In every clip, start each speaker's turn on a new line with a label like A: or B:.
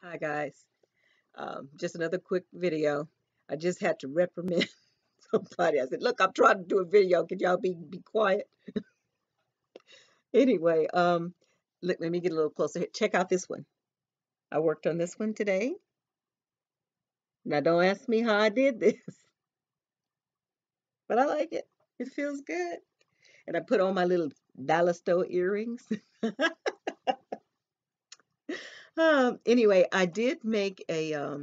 A: Hi guys. Just another quick video. I just had to reprimand somebody. I said, "Look, I'm trying to do a video. Can y'all be quiet?" Anyway, let me get a little closer. Check out this one. I worked on this one today. Now don't ask me how I did this, but I like it. It feels good. And I put on my little dollar store earrings. Anyway, I did make a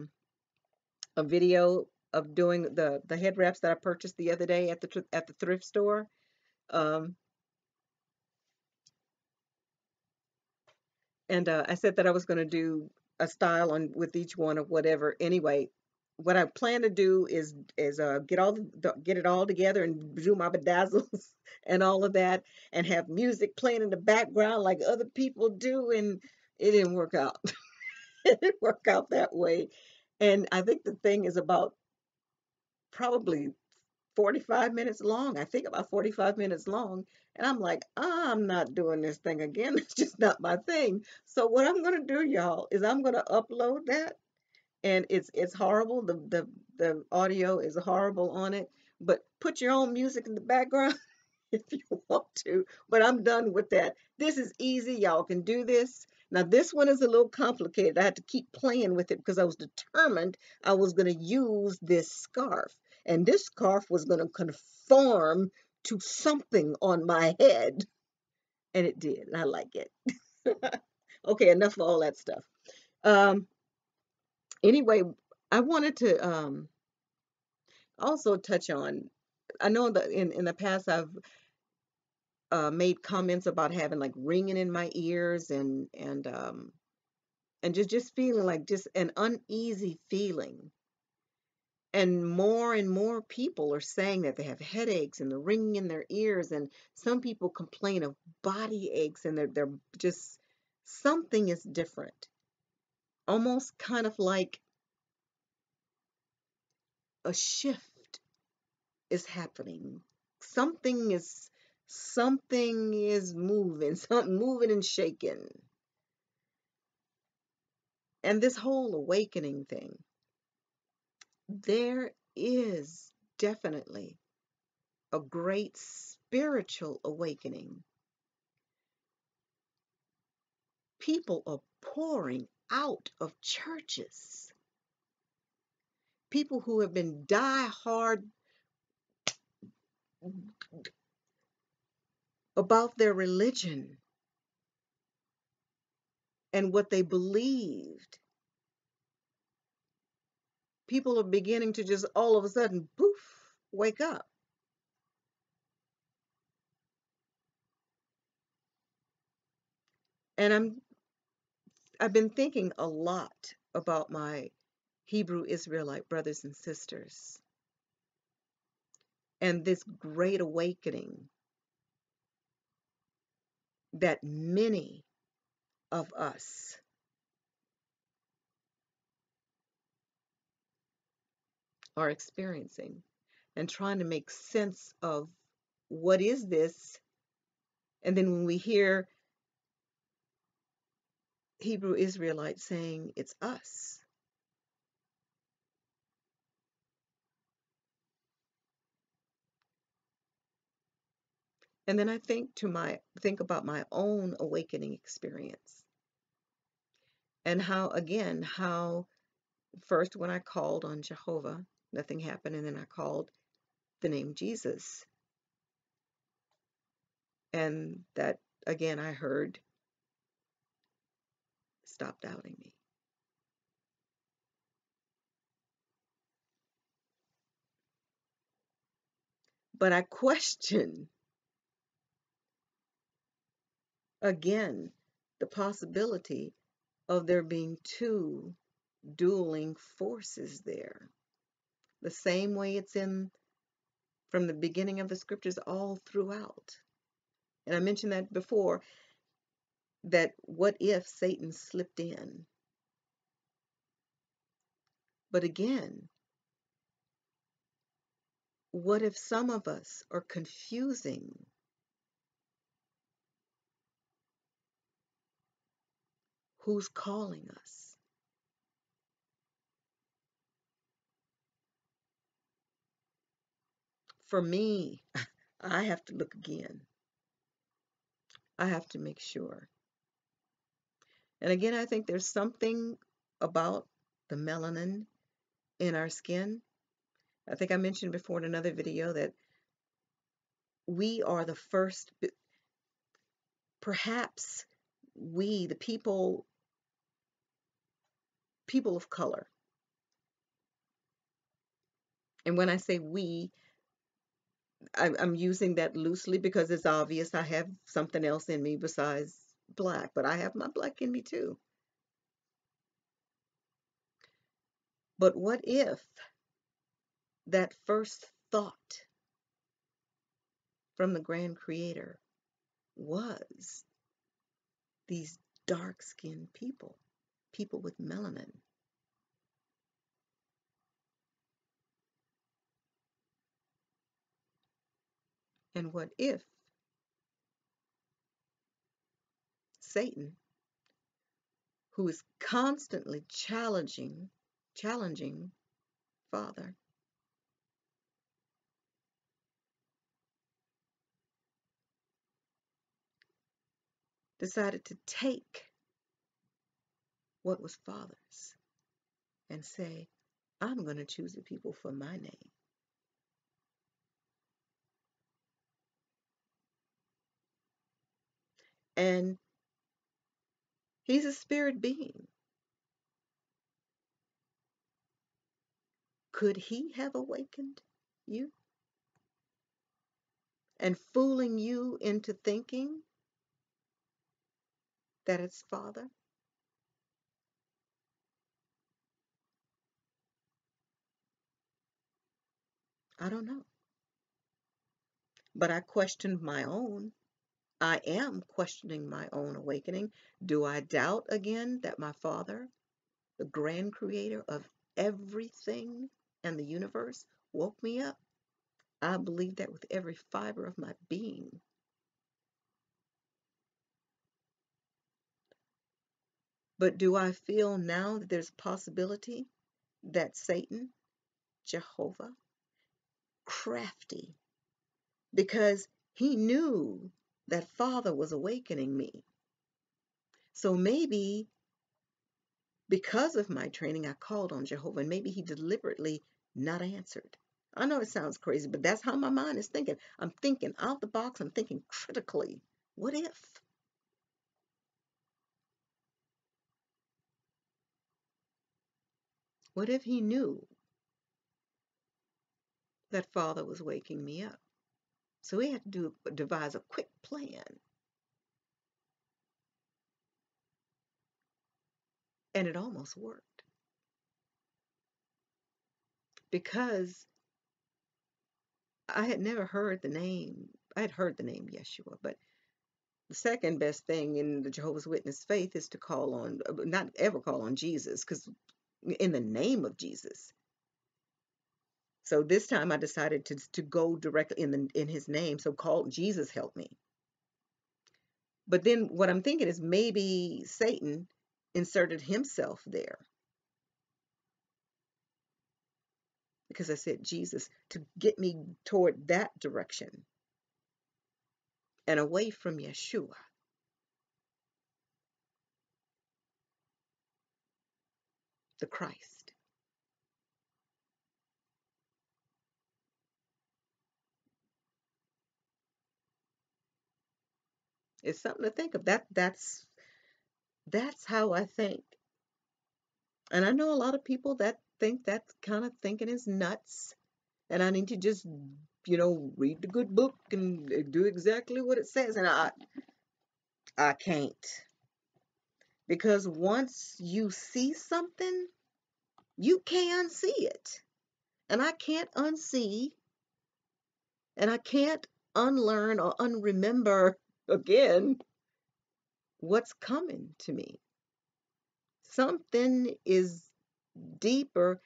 A: video of doing the head wraps that I purchased the other day at the thrift store. Um, and I said that I was going to do a style on with each one of whatever. Anyway, what I plan to do is get it all together and do my bedazzles and all of that, and have music playing in the background like other people do, and it didn't work out. It didn't work out that way. And I think the thing is about probably 45 minutes long. I think about 45 minutes long. And I'm like, I'm not doing this thing again. It's just not my thing. So what I'm gonna do, y'all, is I'm gonna upload that. And it's horrible. The audio is horrible on it. But put your own music in the background if you want to. But I'm done with that. This is easy. Y'all can do this. Now, this one is a little complicated. I had to keep playing with it because I was determined I was going to use this scarf. And this scarf was going to conform to something on my head. And it did. And I like it. Okay, enough of all that stuff. Um, anyway, I wanted to also touch on. I know that in the past I've made comments about having like ringing in my ears and just feeling like just an uneasy feeling. And more people are saying that they have headaches and the ringing in their ears, and some people complain of body aches, and they're just something is different. Almost kind of like a shift is happening. Something is something is moving, something moving and shaking. And this whole awakening thing, there is definitely a great spiritual awakening. People are pouring out of churches. People who have been die-hard about their religion and what they believed. People are beginning to just all of a sudden, poof, wake up. And I've been thinking a lot about my Hebrew Israelite brothers and sisters and this great awakening that many of us are experiencing, and trying to make sense of what is this. And then when we hear Hebrew Israelites saying it's us, and then I think about my own awakening experience, and how first when I called on Jehovah, nothing happened, and then I called the name Jesus, and that again I heard, stop doubting me. But I question again the possibility of there being two dueling forces there. The same way it's in from the beginning of the scriptures all throughout. And I mentioned that before, that what if Satan slipped in? But again, what if some of us are confusing who's calling us? for me, I have to look again. I have to make sure. And again, I think there's something about the melanin in our skin. I think I mentioned before in another video that we are the first, perhaps we, the people of color. And when I say we, I'm using that loosely because it's obvious I have something else in me besides black, but I have my black in me too. But what if that first thought from the grand creator was these dark-skinned people, people with melanin? And what if Satan, who is constantly challenging Father, decided to take what was Father's and say, I'm going to choose the people for my name. And he's a spirit being. Could he have awakened you and fooling you into thinking that it's Father? I don't know. But I questioned my own. I am questioning my own awakening. Do I doubt again that my Father, the grand creator of everything and the universe, woke me up? I believe that with every fiber of my being. But do I feel now that there's a possibility that Satan, Jehovah, crafty, because he knew that Father was awakening me. So maybe because of my training, I called on Jehovah, and maybe he deliberately not answered. I know it sounds crazy, but that's how my mind is thinking. I'm thinking out the box, I'm thinking critically. What if? What if he knew that Father was waking me up? So he had to devise a quick plan, and it almost worked because I had never heard the name. I had heard the name Yeshua, but the second best thing in the Jehovah's Witness faith is to call on, not ever call on Jesus, because in the name of Jesus. So this time I decided to go directly in his name. So call Jesus, help me. But then what I'm thinking is maybe Satan inserted himself there because I said Jesus to get me toward that direction and away from Yeshua, the Christ. It's something to think of. That's how I think. And I know a lot of people that think that kind of thinking is nuts. And I need to just, read the good book and do exactly what it says. And I can't. Because once you see something, you can't unsee it. And I can't unsee, and I can't unlearn or unremember again what's coming to me. Something is deeper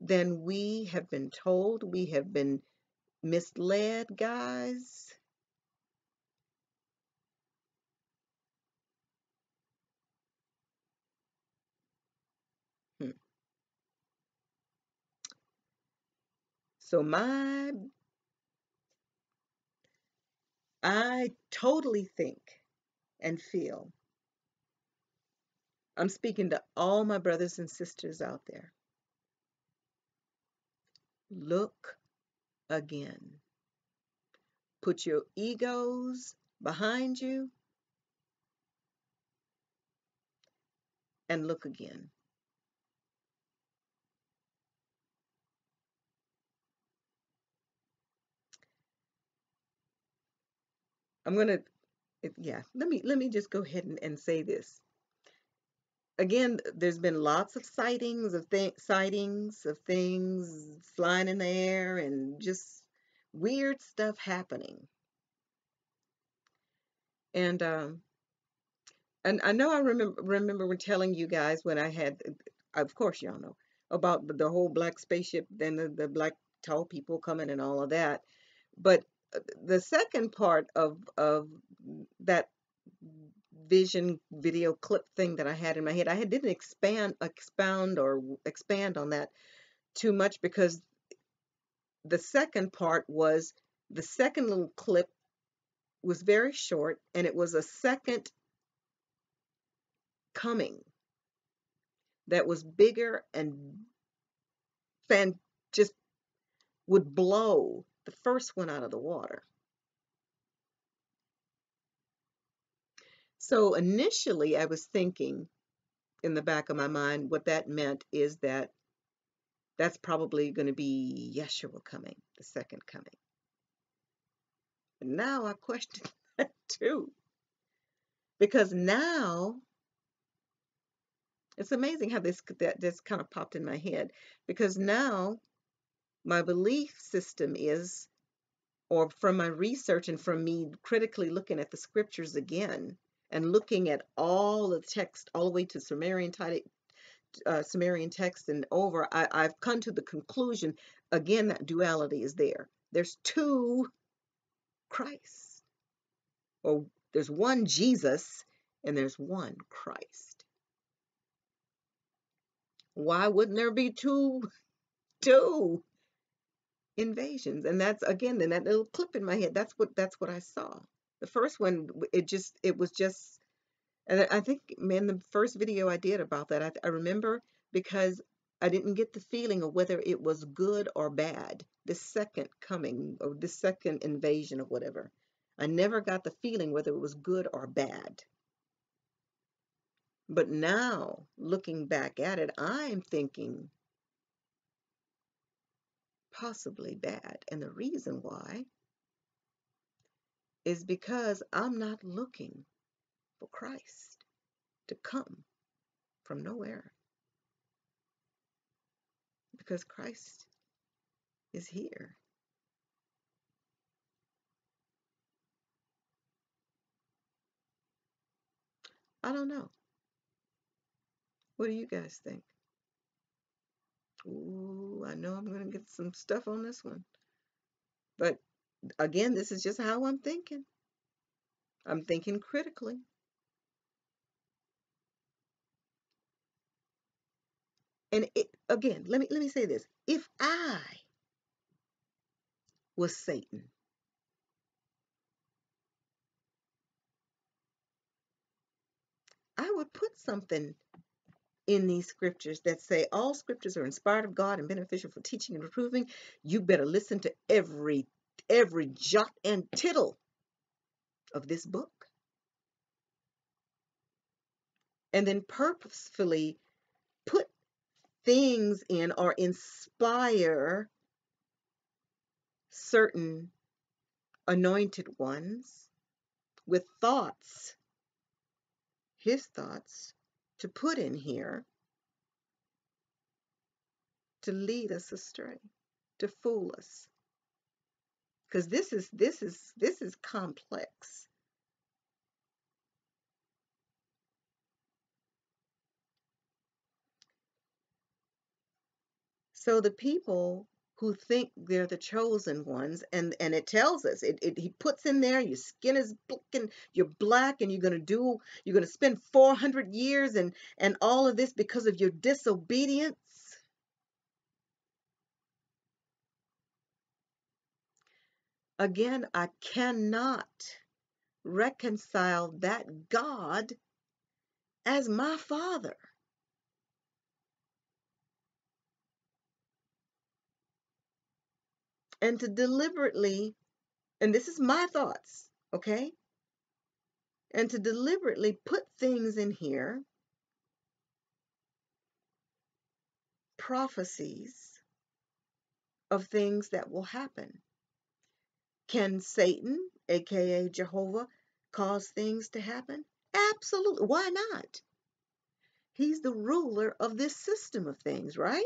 A: than we have been told. We have been misled, guys. Hmm. So my I totally think and feel, I'm speaking to all my brothers and sisters out there, look again. Put your egos behind you and look again. I'm gonna, yeah. Let me just go ahead and say this again. There's been lots of sightings of things flying in the air and just weird stuff happening. And and I know I remember telling you guys when I had, of course y'all know about the whole black spaceship, then the black tall people coming and all of that. But the second part of that vision video clip thing that I had in my head, didn't expound or expand on that too much because the second part was the second little clip was very short and it was a second coming that was bigger and fan just would blow the first one out of the water. So initially I was thinking in the back of my mind what that meant is that that's probably going to be Yeshua coming, the second coming. But now I question that too because now it's amazing how that just kind of popped in my head because now my belief system is, or from my research and from me critically looking at the scriptures again and looking at all the text all the way to Sumerian text and over, I've come to the conclusion again that duality is there. There's two Christs, or there's one Jesus and there's one Christ. Why wouldn't there be two invasions? And that's again in that little clip in my head. That's what I saw. The first one, it was just, and I think, man, the first video I did about that, I remember because I didn't get the feeling of whether it was good or bad. This second coming or this second invasion or whatever. I never got the feeling whether it was good or bad. But now, looking back at it, I'm thinking possibly bad. And the reason why is because I'm not looking for Christ to come from nowhere. Because Christ is here. I don't know. What do you guys think? Ooh, I know I'm going to get some stuff on this one. But again, this is just how I'm thinking. I'm thinking critically. And again, let me say this. If I was Satan, I would put something in these scriptures that say all scriptures are inspired of God and beneficial for teaching and reproving. You better listen to every jot and tittle of this book. And then purposefully put things in or inspire certain anointed ones with thoughts, his thoughts, to put in here to lead us astray, to fool us. Because this is complex. So the people who think they're the chosen ones, and it tells us, he puts in there, your skin is looking, you're black, and you're gonna spend 400 years and all of this because of your disobedience. Again, I cannot reconcile that God as my father. And to deliberately, and this is my thoughts, okay? And to deliberately put things in here, prophecies of things that will happen. Can Satan, aka Jehovah, cause things to happen? Absolutely. Why not? He's the ruler of this system of things, right?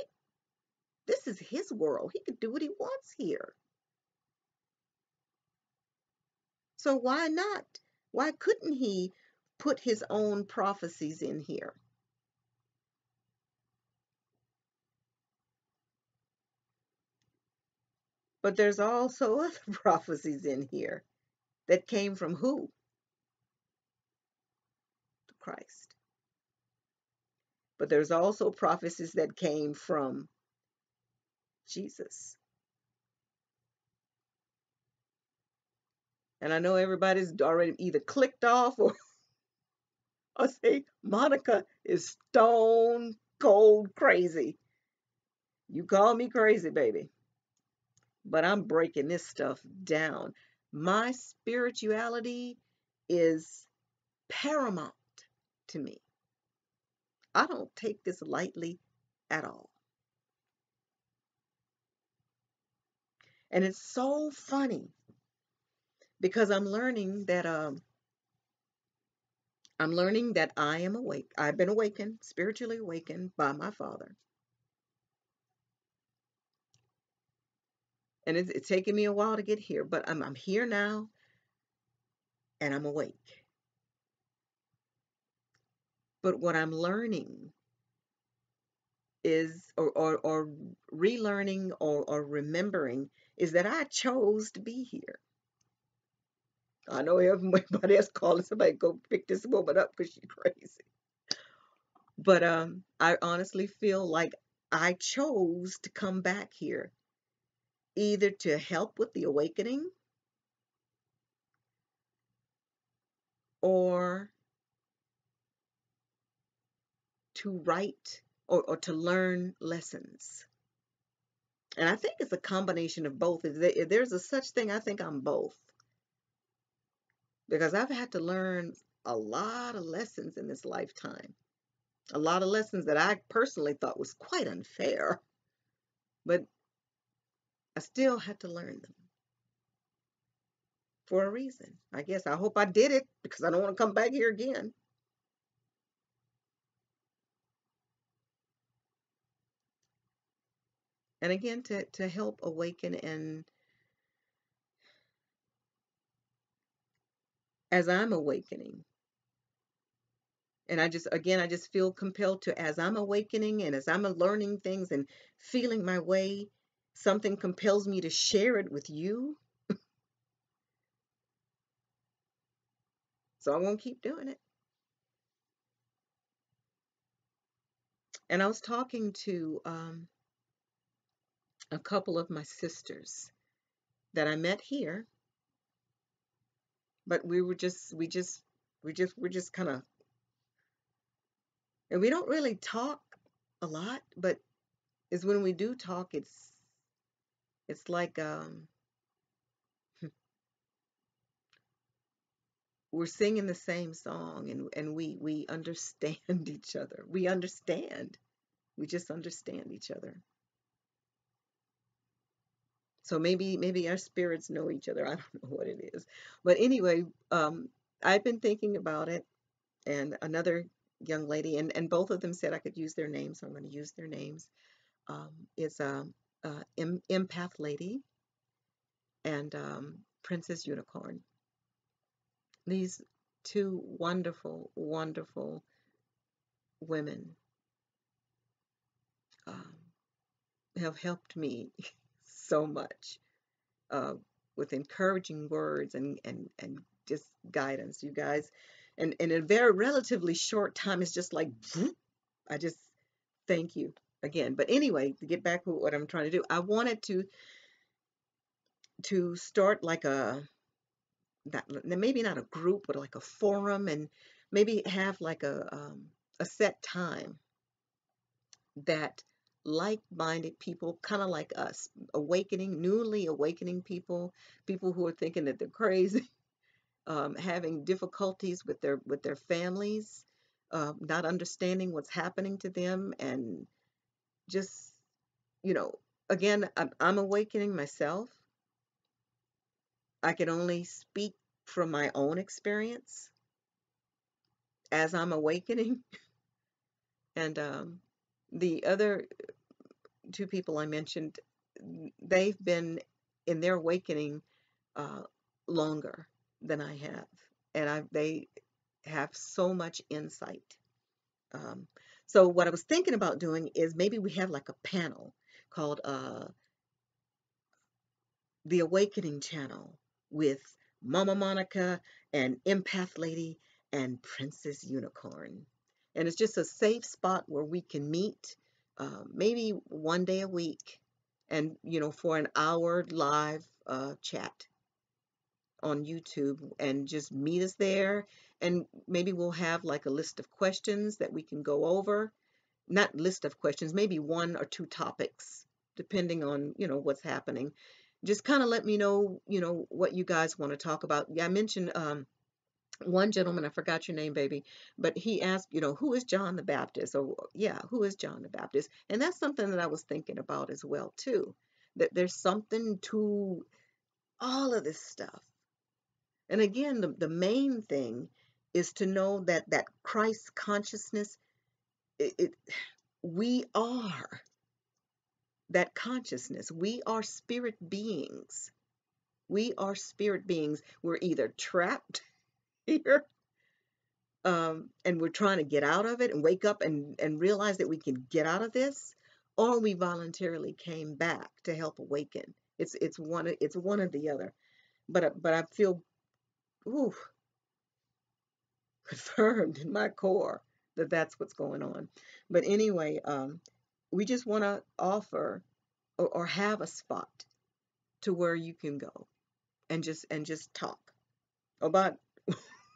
A: This is his world. He could do what he wants here. So why not? Why couldn't he put his own prophecies in here? But there's also other prophecies in here that came from who? Christ. But there's also prophecies that came from Jesus. And I know everybody's already either clicked off or say Monica is stone cold crazy. You call me crazy, baby. But I'm breaking this stuff down. My spirituality is paramount to me. I don't take this lightly at all. And it's so funny because I'm learning that I am awake. I've been awakened, spiritually awakened by my father. And it's taken me a while to get here, but I'm here now and I'm awake. But what I'm learning is, or relearning or remembering, is that I chose to be here. I know everybody else calling somebody go pick this woman up because she's crazy. But I honestly feel like I chose to come back here either to help with the awakening or to write or to learn lessons. And I think it's a combination of both. If there's a such thing, I think I'm both. Because I've had to learn a lot of lessons in this lifetime. A lot of lessons that I personally thought was quite unfair, but I still had to learn them for a reason. I guess I hope I did it because I don't want to come back here again. And again, to help awaken, and as I'm awakening, and I just feel compelled to, as I'm awakening and as I'm learning things and feeling my way, something compels me to share it with you. So I'm going to keep doing it. And I was talking to a couple of my sisters that I met here, but we're just kind of, and we don't really talk a lot, but is when we do talk, it's like we're singing the same song, and we understand each other. We understand. We just understand each other. So maybe our spirits know each other. I don't know what it is. But anyway, I've been thinking about it, and another young lady, and both of them said I could use their names, so I'm going to use their names. Is Empath Lady and Princess Unicorn. These two wonderful, wonderful women um, have helped me so much uh, with encouraging words and just guidance, you guys. And in a very relatively short time, it's just like, I just thank you again. But anyway, to get back to what I'm trying to do, I wanted to start like maybe not a group, but like a forum, and maybe have like a set time that like-minded people, kind of like us, newly awakening people, people who are thinking that they're crazy, having difficulties with their families, not understanding what's happening to them, and just, you know, again, I'm awakening myself. I can only speak from my own experience as I'm awakening. And the other two people I mentioned, they've been in their awakening uh, longer than I have, and they have so much insight. Um, so what I was thinking about doing is maybe we have like a panel called the Awakening Channel with Mama Monica and Empath Lady and Princess Unicorn. And it's just a safe spot where we can meet, maybe one day a week, and for an hour live chat on YouTube, and just meet us there. And maybe we'll have like a list of questions that we can go over. Not list of questions, maybe one or two topics, depending on, what's happening. Just kind of let me know, what you guys want to talk about. Yeah, I mentioned one gentleman, I forgot your name, baby, but he asked, who is John the Baptist? Or yeah, who is John the Baptist? And that's something that I was thinking about as well, too. That there's something to all of this stuff. And again, the main thing is to know that Christ consciousness, it we are that consciousness. We are spirit beings. We are spirit beings. We're either trapped here, and we're trying to get out of it and wake up and realize that we can get out of this, or we voluntarily came back to help awaken. It's one or the other. But I feel, ooh, confirmed in my core that that's what's going on. But anyway, we just want to offer, or have a spot to where you can go and just talk about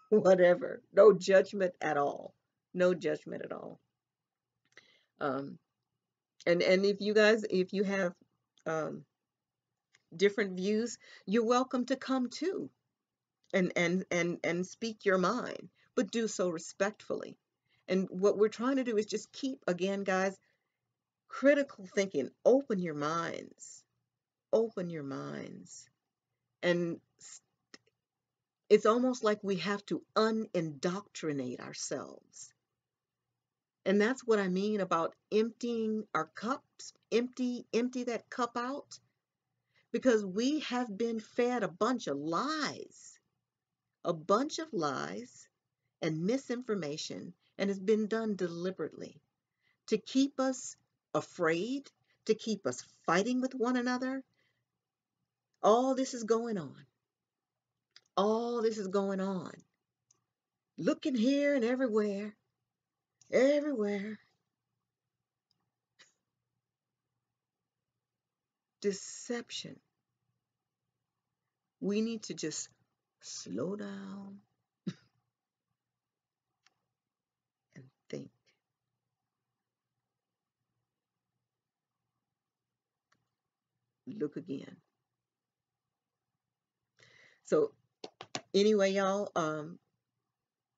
A: whatever. No judgment at all. No judgment at all. Um, and if you have um, different views, you're welcome to come too, and speak your mind, but do so respectfully. And what we're trying to do is just keep, again, guys, critical thinking. Open your minds, and it's almost like we have to unindoctrinate ourselves. And that's what I mean about emptying our cups, empty that cup out, because we have been fed a bunch of lies and misinformation, and it's been done deliberately to keep us afraid, to keep us fighting with one another. All this is going on. All this is going on. Looking here and everywhere, everywhere. Deception. We need to just slow down and think. Look again. So anyway, y'all,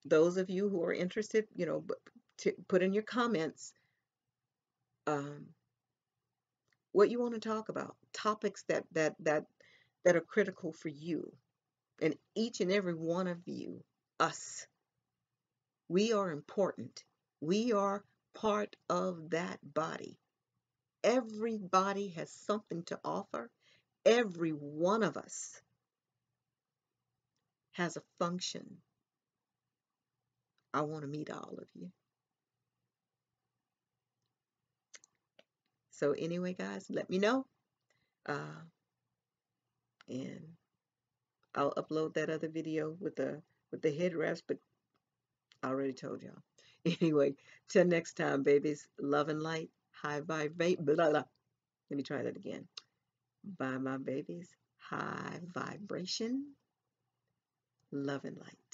A: those of you who are interested, to put in your comments um, what you want to talk about, topics that are critical for you, and each and every one of you, us. We are important. We are part of that body. Everybody has something to offer. Every one of us has a function. I want to meet all of you. So anyway, guys, let me know. Uh, and I'll upload that other video with the head wraps, but I already told y'all. Anyway, till next time, babies. Love and light. High vibrate. Blah, blah. Let me try that again. Bye, my babies. high vibration, love and light.